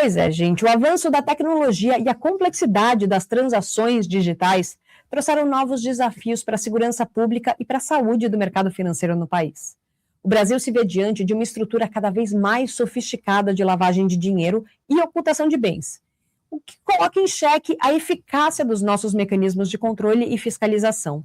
Pois é, gente, o avanço da tecnologia e a complexidade das transações digitais trouxeram novos desafios para a segurança pública e para a saúde do mercado financeiro no país. O Brasil se vê diante de uma estrutura cada vez mais sofisticada de lavagem de dinheiro e ocultação de bens, o que coloca em xeque a eficácia dos nossos mecanismos de controle e fiscalização.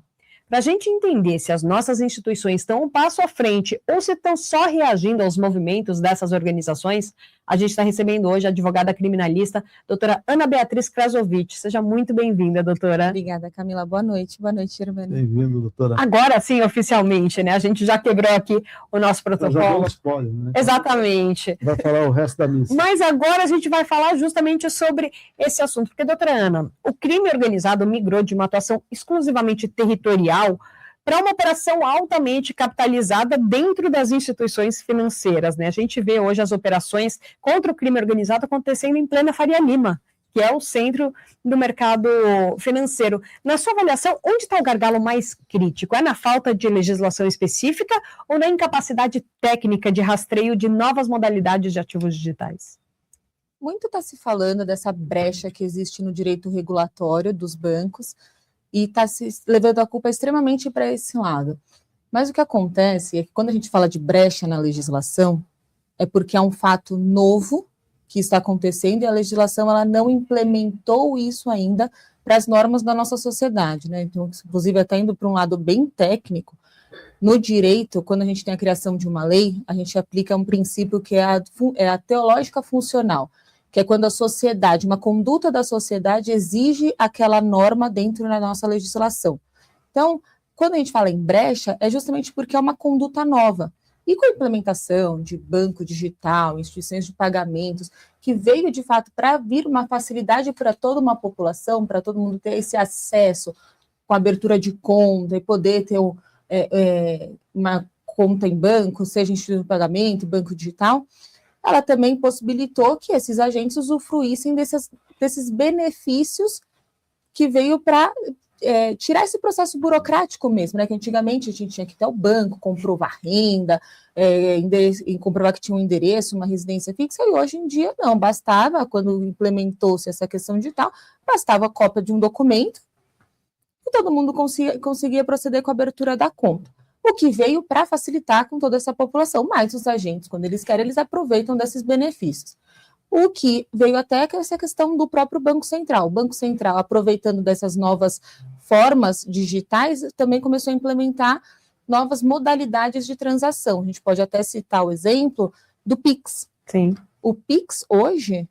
Para a gente entender se as nossas instituições estão um passo à frente ou se estão só reagindo aos movimentos dessas organizações, a gente está recebendo hoje a advogada criminalista, doutora Ana Beatriz Krasovich. Seja muito bem-vinda, doutora. Obrigada, Camila. Boa noite, Germano. Bem-vindo, doutora. Agora sim, oficialmente, né? A gente já quebrou aqui o nosso protocolo. Já deu um spoiler, né? Exatamente. Vai falar o resto da missa. Mas agora a gente vai falar justamente sobre esse assunto, porque, doutora Ana, o crime organizado migrou de uma atuação exclusivamente territorial para uma operação altamente capitalizada dentro das instituições financeiras, né? A gente vê hoje as operações contra o crime organizado acontecendo em plena Faria Lima, que é o centro do mercado financeiro. Na sua avaliação, onde está o gargalo mais crítico? É na falta de legislação específica ou na incapacidade técnica de rastreio de novas modalidades de ativos digitais? Muito está se falando dessa brecha que existe no direito regulatório dos bancos e está se levando a culpa extremamente para esse lado. Mas o que acontece é que quando a gente fala de brecha na legislação, é porque é um fato novo que está acontecendo e a legislação ela não implementou isso ainda para as normas da nossa sociedade, né? Então, inclusive, até indo para um lado bem técnico, no direito, quando a gente tem a criação de uma lei, a gente aplica um princípio que é a teológica funcional, que é quando a sociedade, uma conduta da sociedade exige aquela norma dentro da nossa legislação. Então, quando a gente fala em brecha, é justamente porque é uma conduta nova. E com a implementação de banco digital, instituições de pagamentos, que veio de fato para vir uma facilidade para toda uma população, para todo mundo ter esse acesso com a abertura de conta e poder ter uma conta em banco, seja instituição de pagamento, banco digital, ela também possibilitou que esses agentes usufruíssem desses benefícios que veio para tirar esse processo burocrático mesmo, né? Que antigamente a gente tinha que ir até o banco, comprovar renda, comprovar que tinha um endereço, uma residência fixa, e hoje em dia não, bastava, quando implementou-se essa questão digital, bastava a cópia de um documento e todo mundo conseguia proceder com a abertura da conta. O que veio para facilitar com toda essa população, mas os agentes, quando eles querem, eles aproveitam desses benefícios. O que veio até que essa questão do próprio Banco Central. O Banco Central, aproveitando dessas novas formas digitais, também começou a implementar novas modalidades de transação. A gente pode até citar o exemplo do Pix. Sim. O Pix, hoje,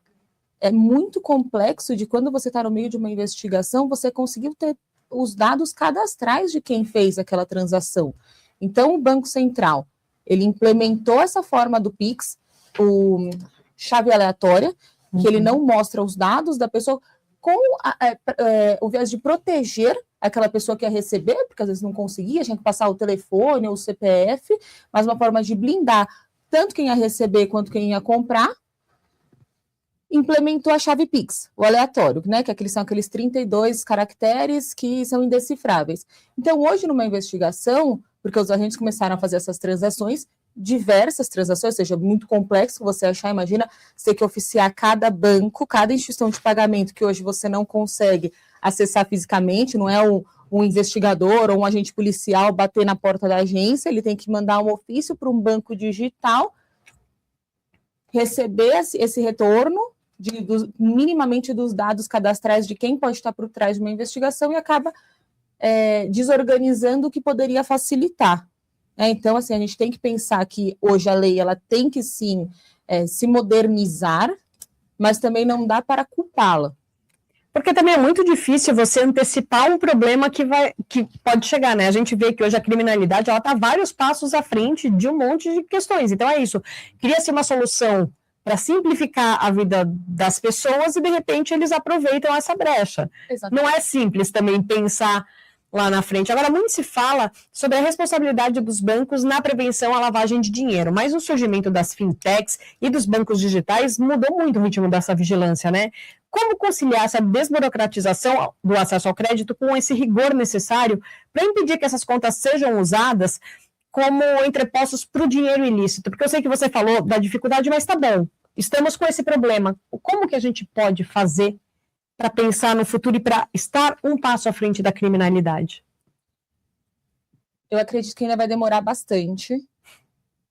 é muito complexo de quando você está no meio de uma investigação, você conseguiu ter os dados cadastrais de quem fez aquela transação. Então, o Banco Central, ele implementou essa forma do Pix, o chave aleatória, que ele não mostra os dados da pessoa, com o viés de proteger aquela pessoa que ia receber, porque às vezes não conseguia, tinha que passar o telefone ou o CPF, mas uma forma de blindar tanto quem ia receber quanto quem ia comprar. Implementou a chave Pix, o aleatório, né, que são aqueles 32 caracteres que são indecifráveis. Então, hoje, numa investigação, porque os agentes começaram a fazer essas transações, diversas transações, ou seja, muito complexo você achar, imagina, você ter que oficiar cada banco, cada instituição de pagamento que hoje você não consegue acessar fisicamente, não é um investigador ou um agente policial bater na porta da agência, ele tem que mandar um ofício para um banco digital, receber esse retorno, minimamente dos dados cadastrais de quem pode estar por trás de uma investigação e acaba desorganizando o que poderia facilitar. Então, assim, a gente tem que pensar que hoje a lei ela tem que, sim, se modernizar, mas também não dá para culpá-la. Porque também é muito difícil você antecipar um problema que pode chegar, né? A gente vê que hoje a criminalidade ela está vários passos à frente de um monte de questões. Então é isso, cria-se uma solução para simplificar a vida das pessoas e, de repente, eles aproveitam essa brecha. Exatamente. Não é simples também pensar lá na frente. Agora, muito se fala sobre a responsabilidade dos bancos na prevenção à lavagem de dinheiro, mas o surgimento das fintechs e dos bancos digitais mudou muito o ritmo dessa vigilância, né? Como conciliar essa desburocratização do acesso ao crédito com esse rigor necessário para impedir que essas contas sejam usadas como entrepostos para o dinheiro ilícito? Porque eu sei que você falou da dificuldade, mas está bom. estamos com esse problema. Como que a gente pode fazer para pensar no futuro e para estar um passo à frente da criminalidade? Eu acredito que ainda vai demorar bastante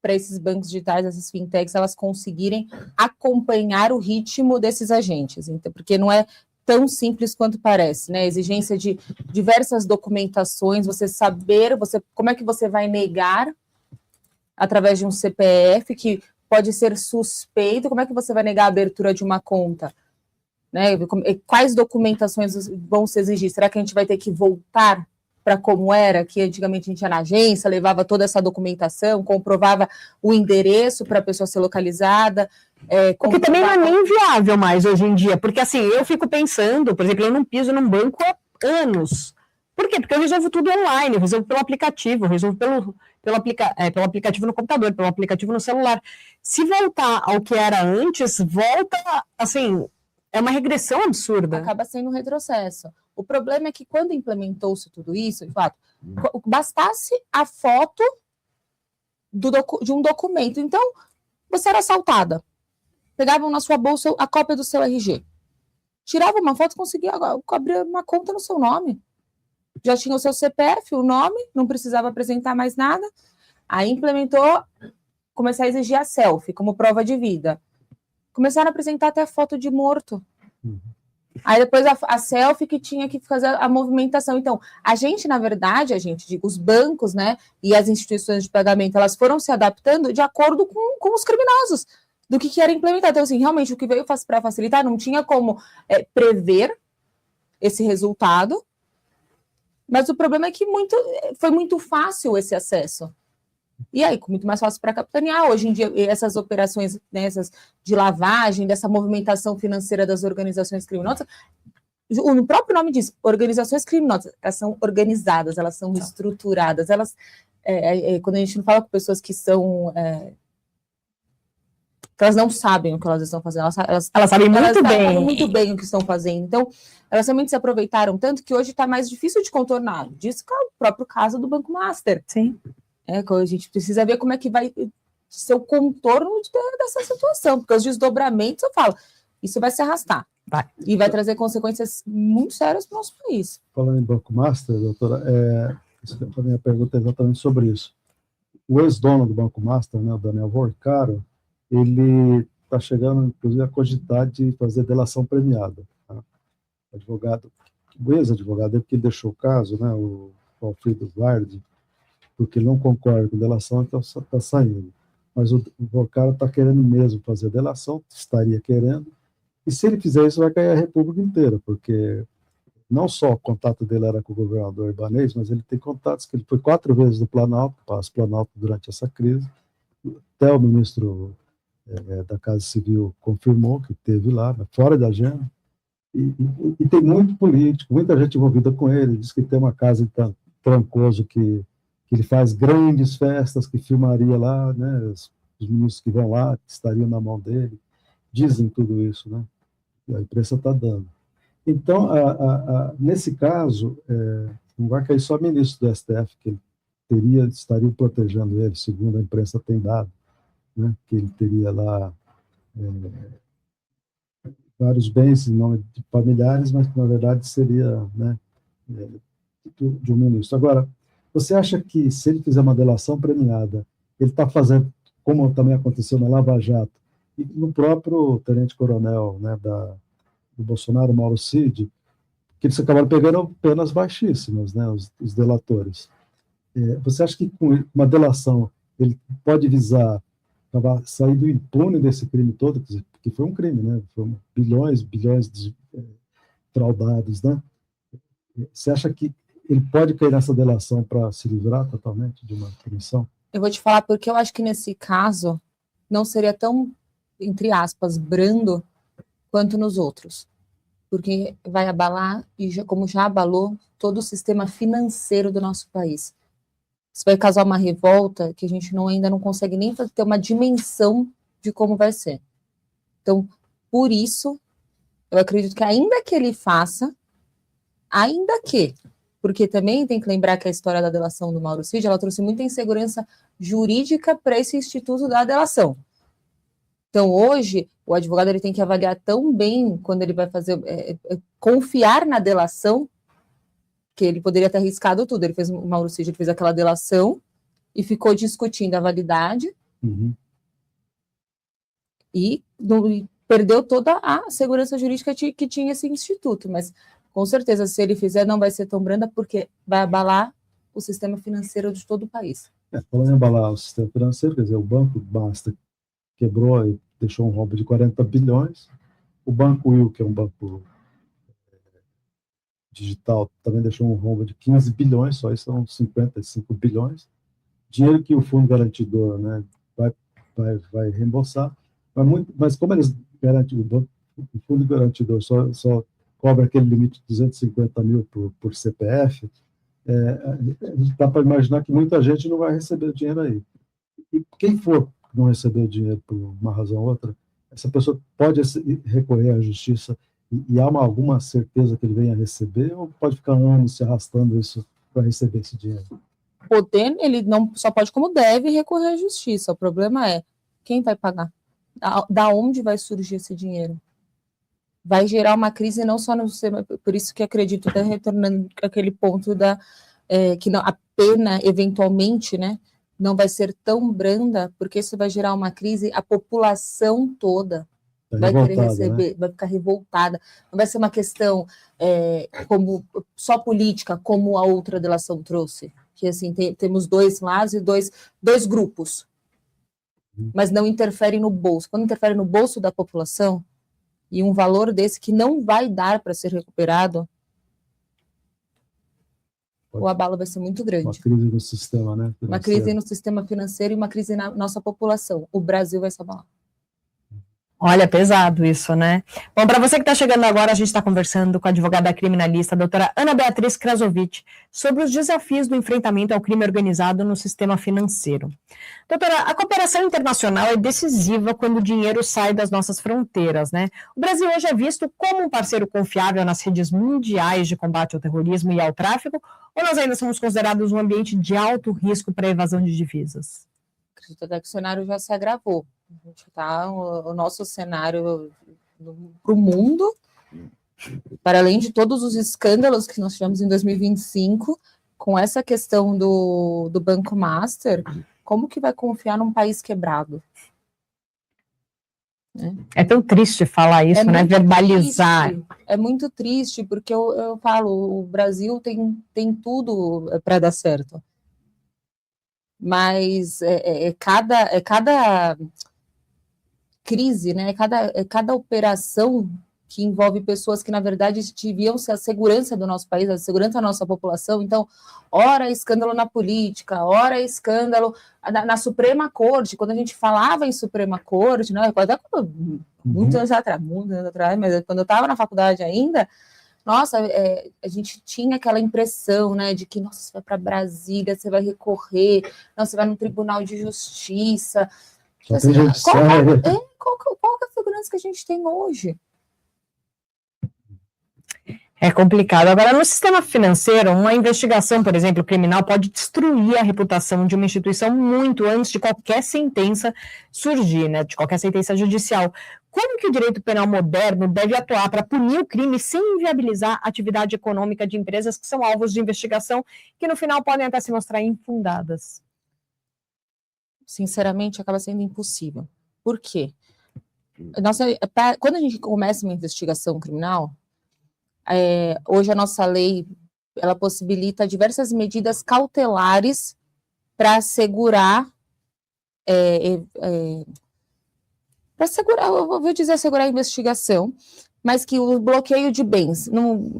para esses bancos digitais, essas fintechs, elas conseguirem acompanhar o ritmo desses agentes, então, porque não é tão simples quanto parece, né? A exigência de diversas documentações, como é que você vai negar através de um CPF que pode ser suspeito, como é que você vai negar a abertura de uma conta? Né? Quais documentações vão se exigir? Será que a gente vai ter que voltar para como era, que antigamente a gente ia na agência, levava toda essa documentação, comprovava o endereço para a pessoa ser localizada? O que também não é nem viável mais hoje em dia, porque assim, eu fico pensando, por exemplo, eu não piso num banco há anos. Por quê? Porque eu resolvo tudo online, eu resolvo pelo aplicativo, eu resolvo pelo aplicativo no computador, pelo aplicativo no celular. Se voltar ao que era antes, volta, assim, é uma regressão absurda. Acaba sendo um retrocesso. O problema é que quando implementou-se tudo isso, de fato, bastasse a foto de um documento. Então, você era assaltada. Pegavam na sua bolsa a cópia do seu RG. Tirava uma foto e conseguia abrir uma conta no seu nome. Já tinha o seu CPF, o nome, não precisava apresentar mais nada. Aí implementou, começar a exigir a selfie como prova de vida. Começaram a apresentar até foto de morto. Aí depois a selfie que tinha que fazer a movimentação. Então, a gente, na verdade, os bancos, né, e as instituições de pagamento, elas foram se adaptando de acordo com os criminosos, do que era implementado. Então, assim, realmente, o que veio para facilitar, não tinha como prever esse resultado, mas o problema é que foi muito fácil esse acesso. E aí, muito mais fácil para capitanear. Hoje em dia, essas operações, né, essas de lavagem, dessa movimentação financeira das organizações criminosas, o próprio nome diz, organizações criminosas, elas são organizadas, elas são estruturadas, elas, quando a gente não fala com pessoas que são... que elas não sabem o que elas estão fazendo, elas sabem muito bem o que estão fazendo. Então, elas realmente se aproveitaram tanto que hoje está mais difícil de contornar. Diz que é o próprio caso do Banco Master. Sim. A gente precisa ver como é que vai ser o contorno dessa situação, porque os desdobramentos, eu falo, isso vai se arrastar. Vai. E vai trazer consequências muito sérias para o nosso país. Falando em Banco Master, doutora, a minha pergunta é exatamente sobre isso. O ex-dono do Banco Master, né, o Daniel Vorcaro, ele está chegando, inclusive, a cogitar de fazer delação premiada. Tá? O ex-advogado dele, porque ele deixou o caso, né, o Alfredo Vard, porque ele não concorda com delação, então está saindo. Mas o Vorcaro está querendo mesmo fazer delação, estaria querendo, e se ele fizer isso, vai cair a República inteira, porque não só o contato dele era com o governador Ibanez, mas ele tem contatos, que ele foi 4 vezes no Planalto, Palácio Planalto durante essa crise, até o ministro da Casa Civil confirmou que esteve lá, fora da agenda, e tem muito político, muita gente envolvida com ele, diz que tem uma casa em Trancoso que ele faz grandes festas, que filmaria lá, né, os ministros que vão lá, que estariam na mão dele, dizem tudo isso, né, e a imprensa está dando. Então, nesse caso, não vai cair só ministro do STF, que ele estaria protegendo ele, segundo a imprensa tem dado, né, que ele teria lá vários bens em nome de familiares, mas que, na verdade, seria, né, de um ministro. Agora, você acha que, se ele fizer uma delação premiada, ele está fazendo, como também aconteceu na Lava Jato, e no próprio tenente-coronel, né, do Bolsonaro, Mauro Cid, que eles acabaram pegando penas baixíssimas, né, os delatores. Você acha que com uma delação ele pode visar sair do impune desse crime todo, que foi um crime, né, foram bilhões fraudados, né? Você acha que ele pode cair nessa delação para se livrar totalmente de uma punição? Eu vou te falar porque eu acho que nesse caso não seria tão, entre aspas, brando quanto nos outros. Porque vai abalar, como já abalou, todo o sistema financeiro do nosso país. Isso vai causar uma revolta que a gente ainda não consegue nem ter uma dimensão de como vai ser. Então, por isso, eu acredito que ainda que ele faça, porque também tem que lembrar que a história da delação do Mauro Cid, ela trouxe muita insegurança jurídica para esse instituto da delação. Então, hoje, O advogado ele tem que avaliar tão bem quando ele vai fazer, confiar na delação, que ele poderia ter arriscado tudo. O Mauro Cid fez aquela delação e ficou discutindo a validade e perdeu toda a segurança jurídica que tinha esse instituto. Mas, com certeza, se ele fizer, não vai ser tão branda, porque vai abalar o sistema financeiro de todo o país. Falando em abalar o sistema financeiro, quer dizer, o Banco Master quebrou e deixou um rombo de 40 bilhões. O Banco Will, que é um banco digital, também deixou um rombo de 15 bilhões, só isso são 55 bilhões. Dinheiro que o fundo garantidor, né, vai reembolsar, mas como eles garantem, o fundo garantidor só cobra aquele limite de 250 mil por CPF, dá para imaginar que muita gente não vai receber o dinheiro aí. E quem for não receber dinheiro por uma razão ou outra, essa pessoa pode recorrer à justiça e há alguma certeza que ele venha a receber, ou pode ficar anos se arrastando isso para receber esse dinheiro? Ele não só pode, como deve, recorrer à justiça. O problema é quem vai pagar? Da onde vai surgir esse dinheiro? Vai gerar uma crise não só no sistema, por isso que acredito, até retornando àquele ponto que não, a pena, eventualmente, né, não vai ser tão branda, porque isso vai gerar uma crise, a população toda vai querer receber, né? Vai ficar revoltada. Não vai ser uma questão como só política, como a outra delação trouxe, que assim, temos dois lados e dois grupos, mas não interfere no bolso. Quando interfere no bolso da população, e um valor desse que não vai dar para ser recuperado, o abalo vai ser muito grande. Uma crise no sistema, né? Financeiro. Uma crise no sistema financeiro e uma crise na nossa população. O Brasil vai se abalar. Olha, pesado isso, né? Bom, para você que está chegando agora, a gente está conversando com a advogada criminalista, a doutora Ana Beatriz Krasovitch, sobre os desafios do enfrentamento ao crime organizado no sistema financeiro. Doutora, a cooperação internacional é decisiva quando o dinheiro sai das nossas fronteiras, né? O Brasil hoje é visto como um parceiro confiável nas redes mundiais de combate ao terrorismo e ao tráfico, ou nós ainda somos considerados um ambiente de alto risco para a evasão de divisas? Acredito até que o cenário já se agravou. A gente tá, o nosso cenário para o mundo, para além de todos os escândalos que nós tivemos em 2025, com essa questão do Banco Master, como que vai confiar num país quebrado? É tão triste falar isso, né? Verbalizar. Triste, é muito triste, porque eu falo, o Brasil tem tudo para dar certo. Mas cada crise, né? Cada operação que envolve pessoas que, na verdade, deviam ser a segurança do nosso país, a segurança da nossa população. Então, ora escândalo na política, ora escândalo na Suprema Corte. Quando a gente falava em Suprema Corte, né? Até muitos anos atrás, mas quando eu estava na faculdade ainda, nossa, a gente tinha aquela impressão, né, de que, nossa, você vai para Brasília, você vai recorrer, não, você vai no Tribunal de Justiça. Assim, qual é a segurança que a gente tem hoje? É complicado. Agora, no sistema financeiro, uma investigação, por exemplo, criminal, pode destruir a reputação de uma instituição muito antes de qualquer sentença surgir, né, de qualquer sentença judicial. Como que o direito penal moderno deve atuar para punir o crime sem inviabilizar a atividade econômica de empresas que são alvos de investigação, que no final podem até se mostrar infundadas? Sinceramente, acaba sendo impossível. Por quê? Quando a gente começa uma investigação criminal, hoje a nossa lei, ela possibilita diversas medidas cautelares para assegurar, eu vou dizer assegurar a investigação, mas que o bloqueio de bens,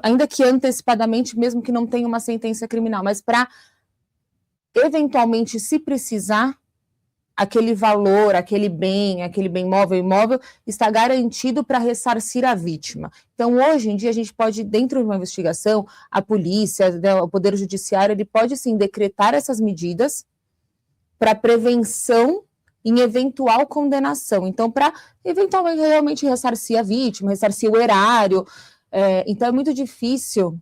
ainda que antecipadamente, mesmo que não tenha uma sentença criminal, mas para, eventualmente, se precisar, aquele valor, aquele bem imóvel, está garantido para ressarcir a vítima. Então, hoje em dia, a gente pode, dentro de uma investigação, a polícia, o Poder Judiciário, ele pode, sim, decretar essas medidas para prevenção em eventual condenação. Então, para, eventualmente, realmente ressarcir a vítima, ressarcir o erário. Então, é muito difícil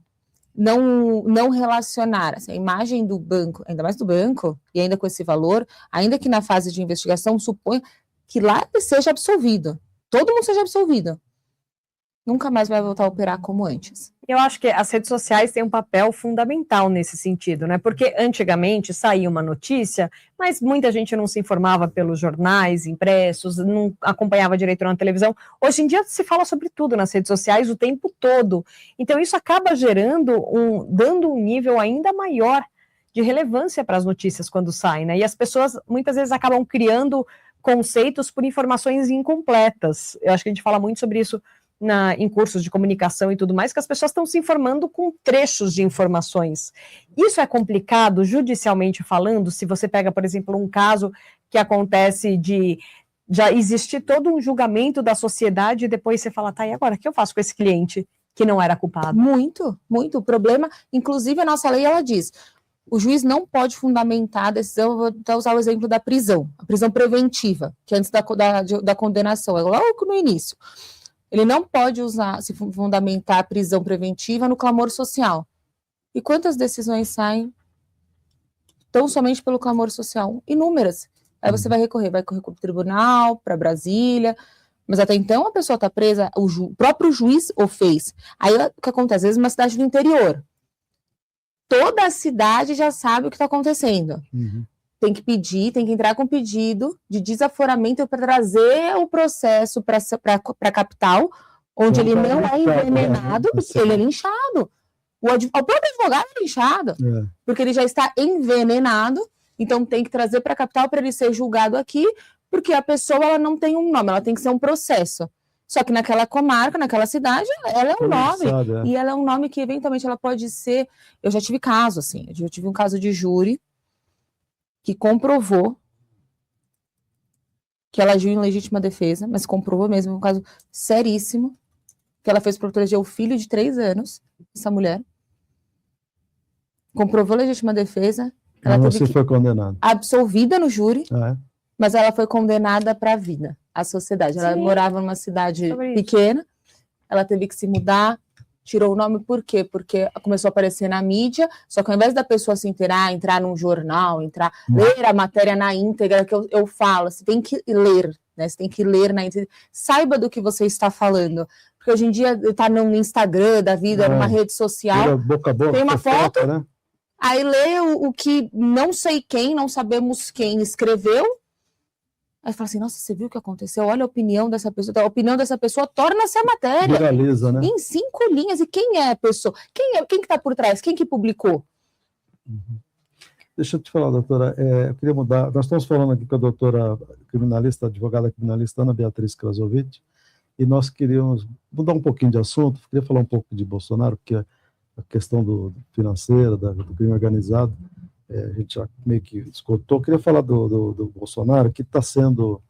não relacionar a imagem do banco, ainda mais do banco, e ainda com esse valor, ainda que na fase de investigação, suponha que lá ele seja absolvido. todo mundo seja absolvido, nunca mais vai voltar a operar como antes. Eu acho que as redes sociais têm um papel fundamental nesse sentido, né? Porque antigamente saía uma notícia, mas muita gente não se informava pelos jornais impressos, não acompanhava direito na televisão. Hoje em dia se fala sobre tudo nas redes sociais o tempo todo. Então isso acaba dando um nível ainda maior de relevância para as notícias quando saem, né? E as pessoas muitas vezes acabam criando conceitos por informações incompletas. Eu acho que a gente fala muito sobre isso em cursos de comunicação e tudo mais, que as pessoas estão se informando com trechos de informações. Isso é complicado, judicialmente falando, se você pega, por exemplo, um caso que acontece de já existir todo um julgamento da sociedade e depois você fala, tá, e agora, o que eu faço com esse cliente que não era culpado? Muito, muito. O problema, inclusive a nossa lei, ela diz, o juiz não pode fundamentar a decisão, eu vou até usar o exemplo da prisão, a prisão preventiva, que é antes da condenação, é logo no início. Ele não pode se fundamentar a prisão preventiva no clamor social. E quantas decisões saem tão somente pelo clamor social? Inúmeras. Aí você vai recorrer para o tribunal, para Brasília, mas até então a pessoa está presa, o próprio juiz o fez. Aí o que acontece? Às vezes uma cidade do interior, toda a cidade já sabe o que está acontecendo. Tem que pedir, tem que entrar com pedido de desaforamento para trazer o processo para a capital, onde ele não é envenenado, porque ele é linchado. O próprio advogado é linchado, porque ele já está envenenado, então tem que trazer para a capital para ele ser julgado aqui, porque a pessoa ela não tem um nome, ela tem que ser um processo. Só que naquela comarca, naquela cidade, ela é um nome. E ela é um nome que, eventualmente, ela pode ser... Eu já tive caso, assim. Eu tive um caso de júri que comprovou que ela agiu em legítima defesa, mas comprovou mesmo, um caso seríssimo, que ela fez para proteger o filho de 3 anos, essa mulher. Comprovou legítima defesa. Ela você foi condenada. Absolvida no júri, mas ela foi condenada para a vida, à sociedade. Ela morava numa cidade pequena, ela teve que se mudar, tirou o nome, por quê? Porque começou a aparecer na mídia, só que ao invés da pessoa se inteirar, entrar num jornal, ler a matéria na íntegra, que eu falo, você tem que ler, né? Você tem que ler na íntegra, saiba do que você está falando, porque hoje em dia está no Instagram da vida, numa rede social, boca a boca, tem uma foto, né? Aí lê o que não sei quem, não sabemos quem escreveu, aí fala assim, nossa, você viu o que aconteceu? Olha a opinião dessa pessoa. A opinião dessa pessoa torna-se a matéria. Viraliza, né? Em 5 linhas. E quem é a pessoa? Quem que está por trás? Quem que publicou? Deixa eu te falar, doutora, eu queria mudar. Nós estamos falando aqui com a doutora criminalista, advogada criminalista Ana Beatriz Krasovitch, e nós queríamos mudar um pouquinho de assunto, queria falar um pouco de Bolsonaro, porque a questão do financeiro, do crime organizado, a gente já meio que escutou. Queria falar do Bolsonaro, que está sendo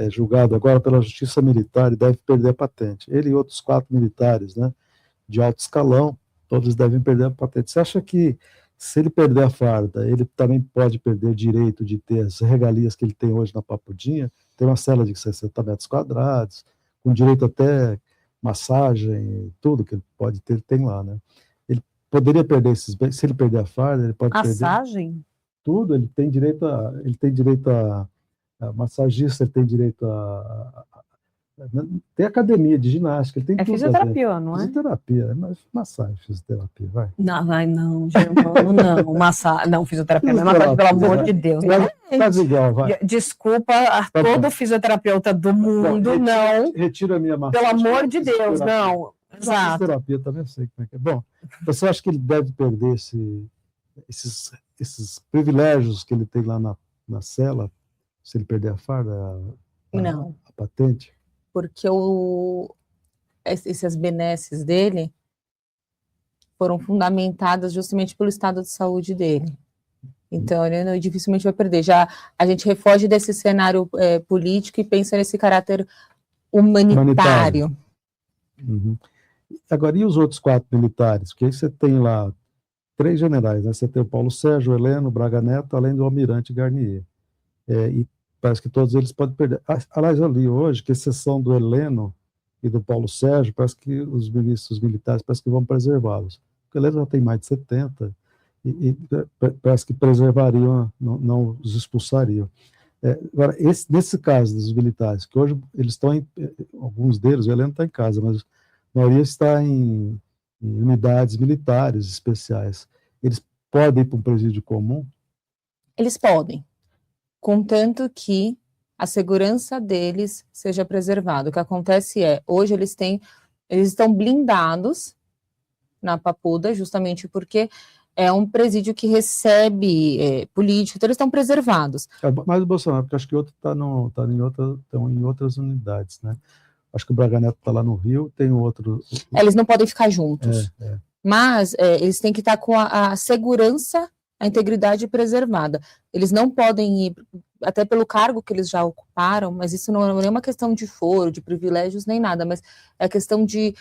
julgado agora pela Justiça Militar e deve perder a patente. Ele e outros 4 militares, né, de alto escalão, todos devem perder a patente. Você acha que, se ele perder a farda, ele também pode perder o direito de ter as regalias que ele tem hoje na Papudinha? Tem uma cela de 60 metros quadrados, com direito até massagem, tudo que ele pode ter, ele tem lá, né? Poderia perder esses bens, se ele perder a farda, ele pode Massagem? perder tudo, ele tem direito a massagista, ele tem direito tem academia de ginástica, ele tem tudo. Fisioterapia, não é? Fisioterapia, mas massagem, fisioterapia, vai. Não, Germano, não. Não, fisioterapia é a mesma coisa, pelo amor de Deus. Faz igual, vai. Desculpa a todo fisioterapeuta do mundo, não. Retira a minha massagem. Pelo amor de Deus, não. Exato. Fisioterapia também eu sei como é que é. Bom, você acha que ele deve perder esses privilégios que ele tem lá na cela, se ele perder a farda, Não. a patente? Porque essas benesses dele foram fundamentadas justamente pelo estado de saúde dele. Então, ele dificilmente vai perder. Já a gente refoge desse cenário político e pensa nesse caráter humanitário. Uhum. Agora, e os outros 4 militares? Porque aí você tem lá 3 generais, né? Você tem o Paulo Sérgio, o Heleno, o Braga Neto, além do almirante Garnier. E parece que todos eles podem perder. Aliás, eu li hoje que, exceção do Heleno e do Paulo Sérgio, parece que os ministros militares parece que vão preservá-los. Porque o Heleno já tem mais de 70 e parece que preservariam, não os expulsariam. Agora, nesse caso dos militares, que hoje eles estão alguns deles, o Heleno está em casa, mas a maioria está em unidades militares especiais. Eles podem ir para um presídio comum? Eles podem, contanto que a segurança deles seja preservada. O que acontece hoje eles estão blindados na Papuda, justamente porque é um presídio que recebe político, então eles estão preservados. Mas o Bolsonaro, porque acho que outro estão em outras unidades, né? Acho que o Braga Neto está lá no Rio, tem outro... Eles não podem ficar juntos, mas eles têm que estar com a segurança, a integridade preservada. Eles não podem ir, até pelo cargo que eles já ocuparam, mas isso não é uma questão de foro, de privilégios, nem nada, mas é questão de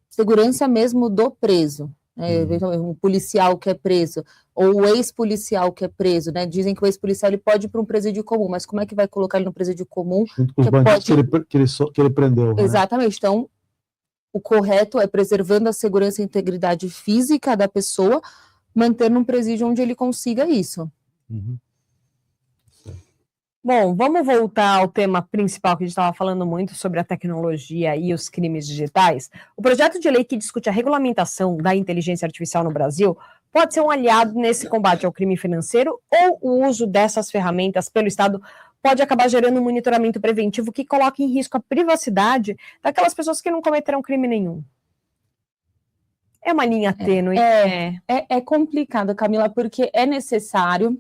segurança mesmo do preso. Um policial que é preso, ou o ex-policial que é preso, né? Dizem que o ex-policial ele pode ir para um presídio comum, mas como é que vai colocar ele no presídio comum? Junto com os bandidos que ele prendeu. Exatamente, né? Então o correto é preservando a segurança e integridade física da pessoa, manter num presídio onde ele consiga isso. Bom, vamos voltar ao tema principal que a gente estava falando muito sobre a tecnologia e os crimes digitais. O projeto de lei que discute a regulamentação da inteligência artificial no Brasil pode ser um aliado nesse combate ao crime financeiro, ou o uso dessas ferramentas pelo Estado pode acabar gerando um monitoramento preventivo que coloque em risco a privacidade daquelas pessoas que não cometeram crime nenhum? É uma linha tênue. É complicado, Camila, porque é necessário,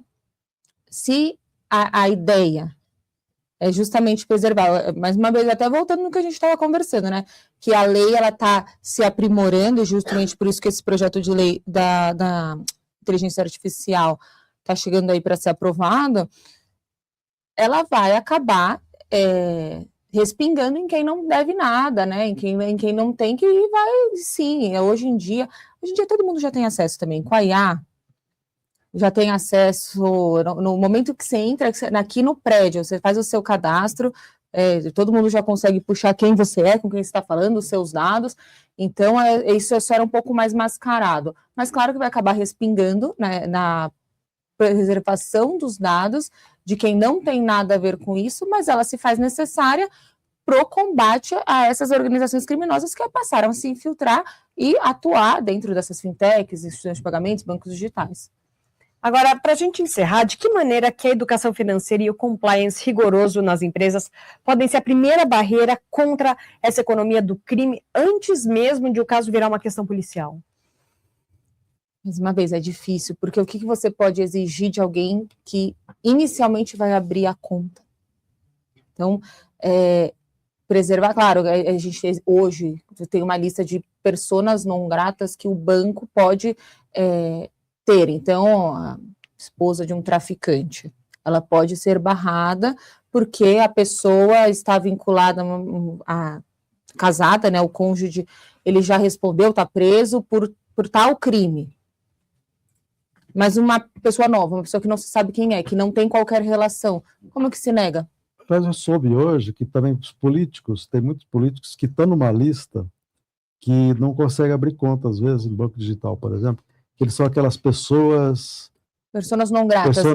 se a ideia é justamente preservar, mais uma vez, até voltando no que a gente estava conversando, né, que a lei ela está se aprimorando, e justamente por isso que esse projeto de lei da inteligência artificial está chegando aí para ser aprovado, ela vai acabar respingando em quem não deve nada, né, em quem não tem, que vai, sim, hoje em dia todo mundo já tem acesso também, com a IA, já tem acesso, no momento que você entra aqui no prédio, você faz o seu cadastro, todo mundo já consegue puxar quem você é, com quem você está falando, os seus dados, então isso só era um pouco mais mascarado, mas claro que vai acabar respingando, né, na preservação dos dados de quem não tem nada a ver com isso, mas ela se faz necessária pro combate a essas organizações criminosas que passaram a se infiltrar e atuar dentro dessas fintechs, instituições de pagamentos, bancos digitais. Agora, para a gente encerrar, de que maneira que a educação financeira e o compliance rigoroso nas empresas podem ser a primeira barreira contra essa economia do crime, antes mesmo de o caso virar uma questão policial? Mais uma vez, é difícil, porque o que você pode exigir de alguém que inicialmente vai abrir a conta? Então, preservar, claro, a gente hoje tem uma lista de personas não gratas que o banco pode ter. Então, a esposa de um traficante, ela pode ser barrada porque a pessoa está vinculada casada, né, o cônjuge, ele já respondeu, está preso por tal crime. Mas uma pessoa nova, uma pessoa que não se sabe quem é, que não tem qualquer relação, como que se nega? Mas eu soube hoje que também os políticos, tem muitos políticos que estão numa lista que não conseguem abrir conta, às vezes, no banco digital, por exemplo, que eles são aquelas pessoas não gratas. O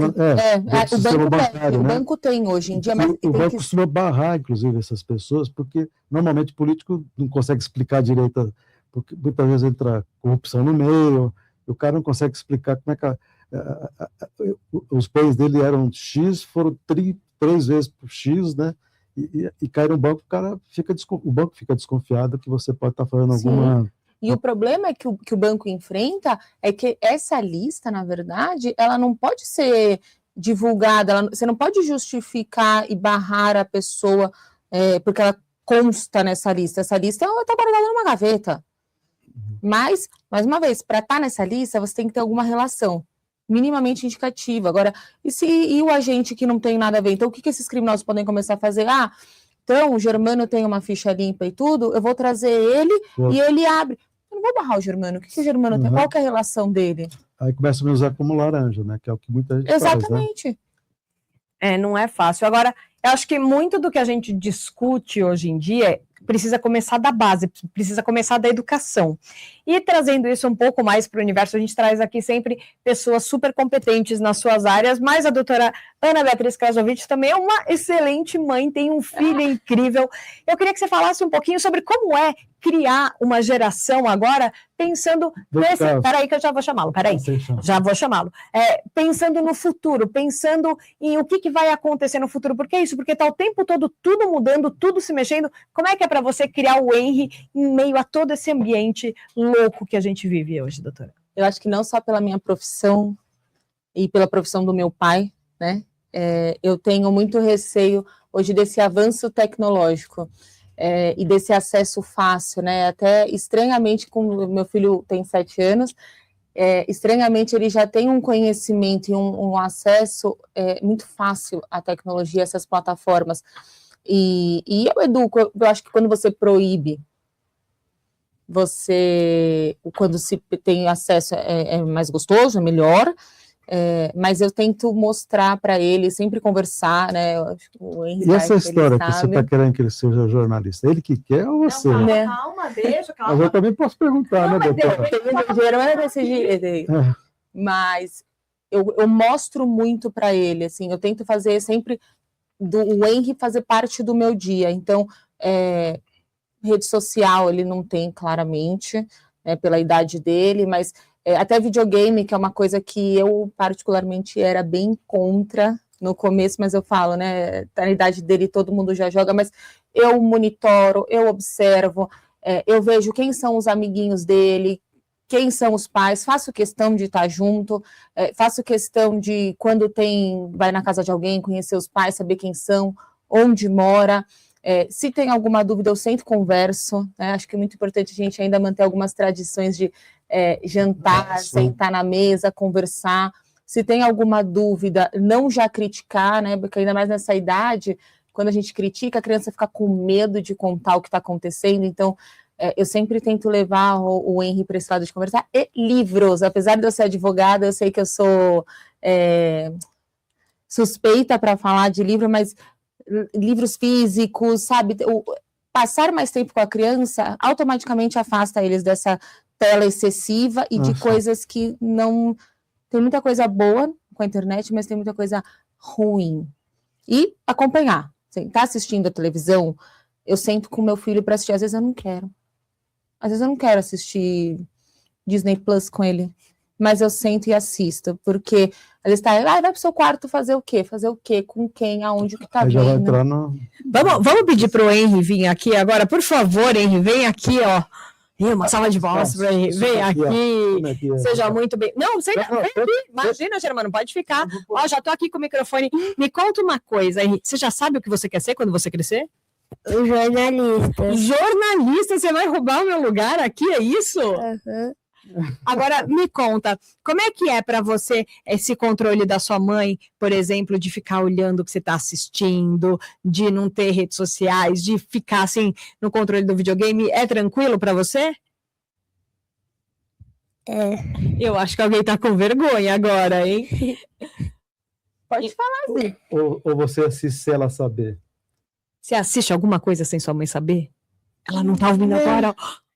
banco bancário, o banco tem hoje em dia, mas o banco costuma barrar, inclusive, essas pessoas, porque normalmente o político não consegue explicar direito, porque muitas vezes entra corrupção no meio, e o cara não consegue explicar como é que os bens dele eram X, foram 3 vezes por X, né? E cai no banco, o banco fica desconfiado que você pode estar fazendo alguma... E o problema que o banco enfrenta é que essa lista, na verdade, ela não pode ser divulgada, você não pode justificar e barrar a pessoa porque ela consta nessa lista. Essa lista está guardada numa gaveta. Mas, mais uma vez, para estar nessa lista, você tem que ter alguma relação minimamente indicativa. Agora, e o agente que não tem nada a ver? Então, o que esses criminosos podem começar a fazer? Então, o Germano tem uma ficha limpa e tudo, eu vou trazer ele e ele abre. Eu não vou barrar o Germano. O que o Germano tem? Qual que é a relação dele? Aí começa a me usar como laranja, né? Que é o que muita gente Exatamente. faz, né? Não é fácil. Agora, eu acho que muito do que a gente discute hoje em dia, precisa começar da base, precisa começar da educação. E trazendo isso um pouco mais para o universo, a gente traz aqui sempre pessoas super competentes nas suas áreas, mas a doutora Ana Beatriz Krasovitch também é uma excelente mãe, tem um filho incrível. Eu queria que você falasse um pouquinho sobre como é criar uma geração agora, pensando nesse... Peraí que eu já vou chamá-lo, já vou chamá-lo. Pensando no futuro, pensando em o que vai acontecer no futuro. Por que isso? Porque está o tempo todo tudo mudando, tudo se mexendo. Como é que é para você criar o Henry em meio a todo esse ambiente louco que a gente vive hoje, doutora? Eu acho que não só pela minha profissão e pela profissão do meu pai, né? Eu tenho muito receio hoje desse avanço tecnológico. E desse acesso fácil, né? Até estranhamente, como meu filho tem 7 anos, estranhamente ele já tem um conhecimento e um acesso muito fácil à tecnologia, essas plataformas. E eu educo, eu acho que quando você proíbe, quando se tem acesso é mais gostoso, é melhor. Mas eu tento mostrar para ele, sempre conversar, né? E essa história que você está querendo que ele seja jornalista, ele que quer ou você? Não, calma, deixa, calma. Mas eu também posso perguntar, né, doutora? Mas eu mostro muito para ele, assim, eu tento fazer sempre o Henry fazer parte do meu dia. Então, rede social ele não tem claramente, pela idade dele, mas até videogame, que é uma coisa que eu particularmente era bem contra no começo, mas eu falo, né, tá na idade dele, todo mundo já joga, mas eu monitoro, eu observo, eu vejo quem são os amiguinhos dele, quem são os pais, faço questão de estar junto, faço questão de, quando vai na casa de alguém, conhecer os pais, saber quem são, onde mora. Se tem alguma dúvida, eu sempre converso, né? Acho que é muito importante a gente ainda manter algumas tradições de jantar, sentar na mesa, conversar. Se tem alguma dúvida, não já criticar, né? Porque ainda mais nessa idade, quando a gente critica, a criança fica com medo de contar o que está acontecendo. Então, eu sempre tento levar o Henry para esse lado de conversar. E livros, apesar de eu ser advogada, eu sei que eu sou suspeita para falar de livro, mas livros físicos, sabe? Passar mais tempo com a criança automaticamente afasta eles dessa tela excessiva e de coisas que não... Tem muita coisa boa com a internet, mas tem muita coisa ruim. E acompanhar. Assim, tá assistindo a televisão, eu sento com meu filho para assistir. Às vezes eu não quero. Às vezes eu não quero assistir Disney Plus com ele. Mas eu sento e assisto, porque às vezes vai pro seu quarto fazer o quê? Fazer o quê? Com quem? Aonde? O que tá vendo? Já vai entrar no... Vamos pedir pro Henry vir aqui agora, por favor, Henry, vem aqui, ó. Uma salva de palmas para Henry. Vem aqui, seja muito bem. Não, vem aqui. Imagina, Germano, pode ficar. Ó, já tô aqui com o microfone. Me conta uma coisa, Henry. Você já sabe o que você quer ser quando você crescer? Jornalista. Jornalista? Você vai roubar o meu lugar aqui, é isso? Uhum. Agora, me conta, como é que é para você esse controle da sua mãe, por exemplo, de ficar olhando o que você está assistindo, de não ter redes sociais, de ficar assim no controle do videogame? É tranquilo para você? Eu acho que alguém está com vergonha agora, hein? Pode falar, sim. Ou você assiste sem ela saber? Você assiste alguma coisa sem sua mãe saber? Ela não está ouvindo agora, ó.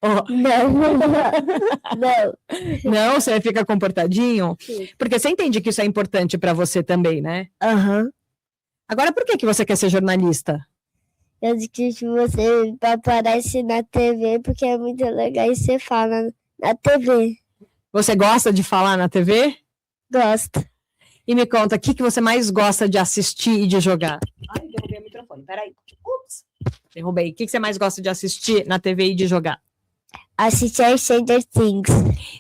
Não, você fica comportadinho? Sim. Porque você entende que isso é importante para você também, né? Aham. Agora, por que você quer ser jornalista? Eu disse que você aparece na TV porque é muito legal e você fala na TV. Você gosta de falar na TV? Gosto. E me conta, o que você mais gosta de assistir e de jogar? Ai, derrubei o microfone, peraí. Ups, derrubei. O que você mais gosta de assistir na TV e de jogar? Assistir Stranger Things.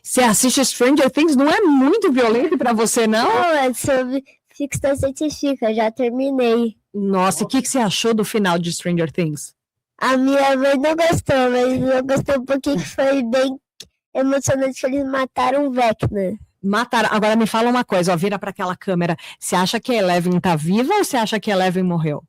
Você assiste Stranger Things? Não é muito violento pra você, não? Não, é sobre ficção científica, já terminei. Nossa, o que você achou do final de Stranger Things? A minha mãe não gostou, mas eu gostei um pouquinho, que foi bem emocionante que eles mataram o Vecna. Mataram. Agora me fala uma coisa, ó, vira pra aquela câmera. Você acha que a Eleven tá viva ou você acha que a Eleven morreu?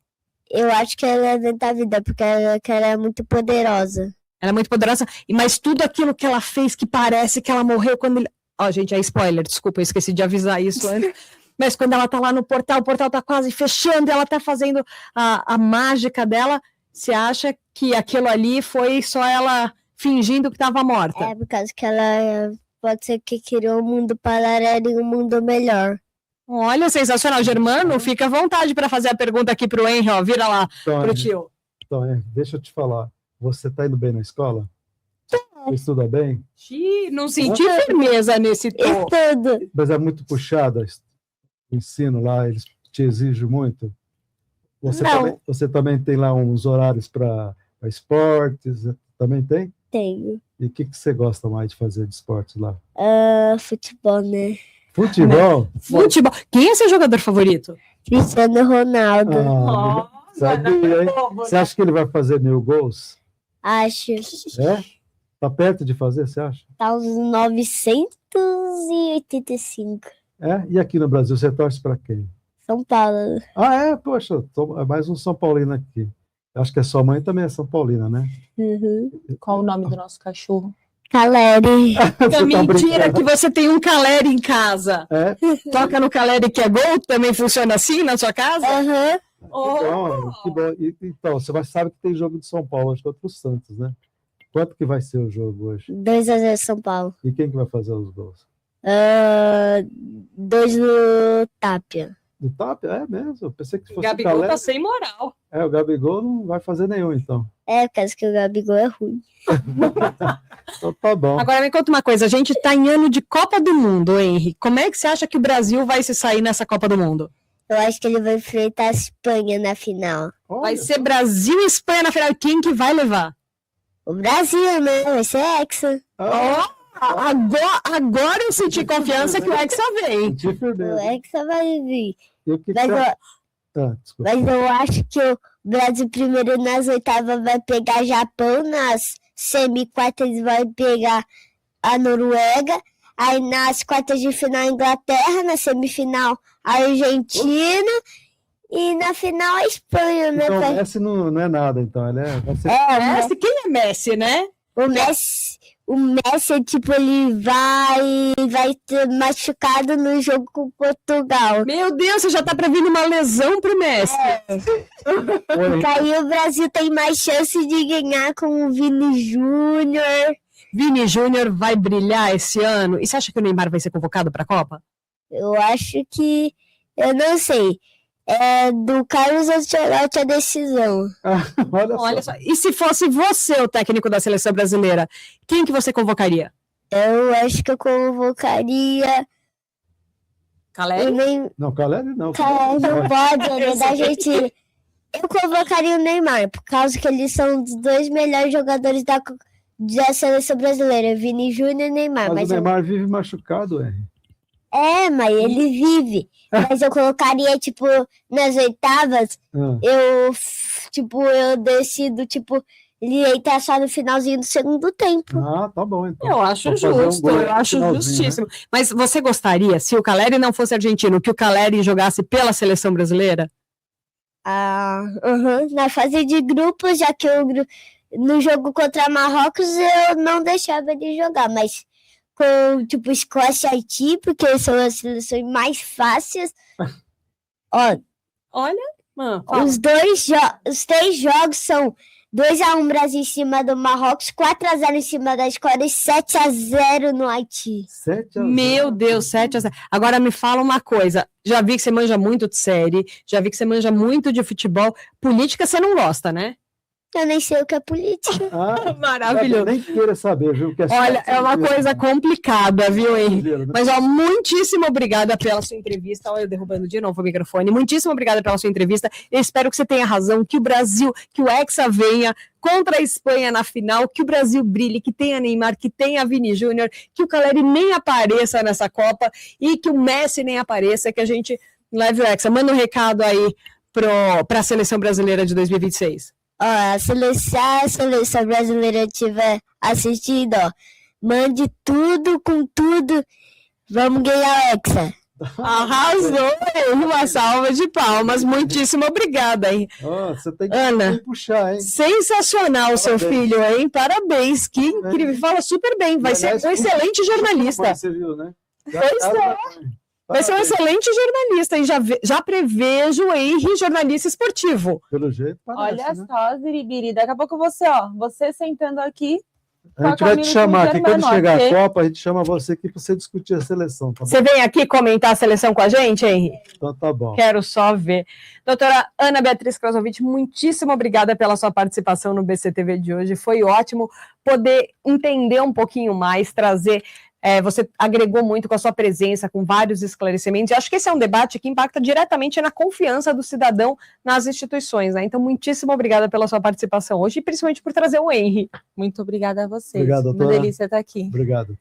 Eu acho que ela é da vida, porque ela é muito poderosa. Ela é muito poderosa, mas tudo aquilo que ela fez que parece que ela morreu quando ele... Ó, gente, é spoiler, desculpa, eu esqueci de avisar isso antes. Mas quando ela tá lá no portal, o portal tá quase fechando, ela tá fazendo a mágica dela. Você acha que aquilo ali foi só ela fingindo que estava morta? É por causa que ela pode ser que criou um mundo paralelo e um mundo melhor. Olha, sensacional. Germano, fica à vontade para fazer a pergunta aqui para o Henry, ó. Vira lá Então, pro tio. deixa eu te falar. Você está indo bem na escola? Você estuda bem? Não senti firmeza nesse tom. Estudo. Mas é muito puxada o ensino lá, eles te exigem muito? Não. Você também tem lá uns horários para esportes? Também tem? Tenho. E o que você gosta mais de fazer de esportes lá? Futebol, né? Futebol? Futebol. Quem é seu jogador favorito? Cristiano Ronaldo. Sabia, hein? Você acha que ele vai fazer 1000 gols? Acho. É? Tá perto de fazer, você acha? Tá uns 985. É? E aqui no Brasil, você torce para quem? São Paulo. Poxa, é mais um São Paulino aqui. Acho que a sua mãe também é São Paulina, né? Uhum. Qual o nome do nosso cachorro? Caleri. Mentira que você tem um Caleri em casa. É? Toca no Caleri que é gol? Também funciona assim na sua casa? Aham. Que bom. Então, você sabe que tem jogo de São Paulo, acho que contra o Santos, né? Quanto que vai ser o jogo hoje? 2-0 São Paulo. E quem que vai fazer os gols? 2 no Tapia. Do Tapia? É mesmo? Eu pensei que fosse Gabigol o Caleri. tá sem moral. O Gabigol não vai fazer nenhum, então. É, por causa que o Gabigol é ruim. Então tá bom. Agora me conta uma coisa, a gente tá em ano de Copa do Mundo, Henry. Como é que você acha que o Brasil vai se sair nessa Copa do Mundo? Eu acho que ele vai enfrentar a Espanha na final. Vai ser Brasil e Espanha na final. Quem que vai levar? O Brasil, né? Vai ser Hexa. Agora eu senti confiança que o Hexa vem. Senti O firmeza. Hexa vai vir. E o que Mas você... desculpa. Mas eu acho que o Brasil primeiro nas oitavas vai pegar Japão, nas semi-quartas vai pegar a Noruega, aí nas quartas de final a Inglaterra, na semifinal a Argentina e na final a Espanha, né? Então, o Messi não é nada, então. Vai ser... Messi, quem é Messi, né? O Messi, tipo, ele vai ter machucado no jogo com Portugal. Meu Deus, você já tá prevendo uma lesão pro Messi. Oi. Aí o Brasil tem mais chance de ganhar com o Vini Júnior. Vini Júnior vai brilhar esse ano. E você acha que o Neymar vai ser convocado pra Copa? Eu acho que... Eu não sei. É do Carlos Ancelotti a decisão. Olha só. E se fosse você o técnico da seleção brasileira, quem que você convocaria? Eu acho que eu convocaria... Caleri? Não, Caleri não. Não pode, ele é da Argentina. Eu convocaria o Neymar, por causa que eles são os dois melhores jogadores da seleção brasileira, Vini Júnior e Neymar. Mas o Neymar vive machucado, mas ele vive. Mas eu colocaria, tipo, nas oitavas, eu decido, tipo, ele entrar só no finalzinho do segundo tempo. Tá bom, então. Eu acho Vou fazer justo, gol eu no acho finalzinho, justíssimo. Mas você gostaria, se o Caleri não fosse argentino, que o Caleri jogasse pela seleção brasileira? Na fase de grupos, já que no jogo contra Marrocos eu não deixava ele jogar, mas com, tipo, Escócia e Haiti, porque são as seleções mais fáceis. Olha, os 3 jogos são 2-1 Brasil em cima do Marrocos, 4-0 em cima da Escócia e 7-0 no Haiti. 7-0. Meu Deus, 7-0. Agora me fala uma coisa, já vi que você manja muito de série, já vi que você manja muito de futebol, política você não gosta, né? Eu nem sei o que é política. Maravilhoso. Eu nem queira saber, viu? Olha, é uma coisa complicada, viu, Henry? Mas, muitíssimo obrigada pela sua entrevista. Olha, eu derrubando de novo o microfone. Muitíssimo obrigada pela sua entrevista. Eu espero que você tenha razão, que o Brasil, que o Hexa venha contra a Espanha na final, que o Brasil brilhe, que tenha Neymar, que tenha Vini Júnior, que o Caleri nem apareça nessa Copa e que o Messi nem apareça, que a gente leve o Hexa. Manda um recado aí para a seleção brasileira de 2026. Se a seleção brasileira estiver assistindo, mande tudo com tudo. Vamos ganhar o Hexa. Arrasou, uma salva de palmas. Muitíssimo obrigada, hein? Você tem que Ana, puxar, hein? Sensacional o seu filho, hein? Parabéns, que incrível. Fala super bem, vai ser um excelente jornalista. Você viu, né? Pois é. Vai ser um excelente jornalista e já prevejo o Henry jornalista esportivo. Pelo jeito, parece, Olha né? só, Ziribiri, daqui a pouco você sentando aqui. A gente vai te chamar aqui, quando Germano, chegar ok? a Copa, a gente chama você aqui para você discutir a seleção, tá bom? Você vem aqui comentar a seleção com a gente, Henry? Então tá bom. Quero só ver. Doutora Ana Beatriz Krasovic, muitíssimo obrigada pela sua participação no BCTV de hoje. Foi ótimo poder entender um pouquinho mais, trazer. Você agregou muito com a sua presença, com vários esclarecimentos. Eu acho que esse é um debate que impacta diretamente na confiança do cidadão nas instituições, né? Então, muitíssimo obrigada pela sua participação hoje e principalmente por trazer o Henry. Muito obrigada a vocês. Obrigado, Uma doutora. delícia estar aqui. Obrigado.